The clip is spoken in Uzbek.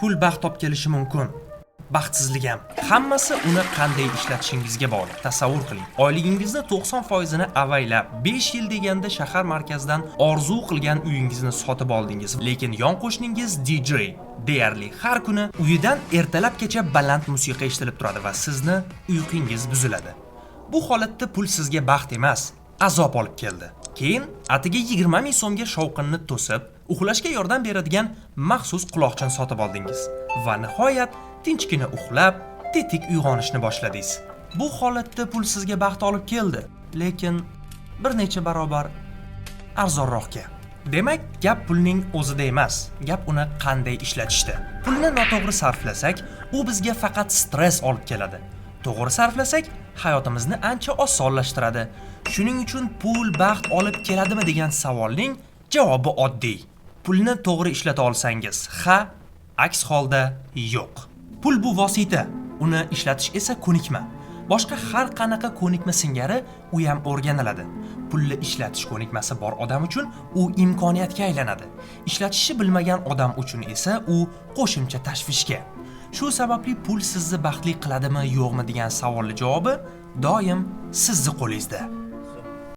Pul baxt olib kelishi mumkin. Baxtsizlik ham. Hammasi uni qanday ishlatishingizga bog'liq. Tasavvur qiling. Oyligingizni 90% ni avaylab, 5 yil deganda shahar markazidan orzu qilgan uyingizni sotib oldingiz. Lekin yon qo'shningiz DJ deyarli har kuni uyidan ertalabgacha baland musiqa eshitilib turadi va sizni uyqungiz buziladi. Bu holatda pul sizga baxt emas, azob olib keldi. Keyin atiga 20 ming so'mga shovqinni to'sib, uxlashga yordam beradigan maxsus quloqchin sotib oldingiz va nihoyat tinchgina uxlab, tetik uyg'onishni boshladingiz. Bu holatda pul sizga baxt olib keldi, lekin bir necha barobar arzonroqga. Demak, gap pulning o'zida emas, gap uni qanday ishlatishda. Pulni noto'g'ri sarflasak, u bizga faqat stress olib keladi. To'g'ri sarflasak, hayotimizni ancha osonlashtiradi. Shuning uchun pul baxt olib keladimi degan savolning javobi oddiy. Pulni to'g'ri ishlata olsangiz, ha, aks holda yo'q. Pul bu vosita, uni ishlatish esa ko'nikma. Boshqa har qanaqa ko'nikma singari u ham o'rganiladi. Pulni ishlatish ko'nikmasi bor odam uchun u imkoniyatga aylanadi. Ishlatishni bilmagan odam uchun esa u qo'shimcha tashvishga. Shu sababli pul sizni baxtli qiladimi, yo'qmi degan savolning javobi doim sizning qo'lingizda.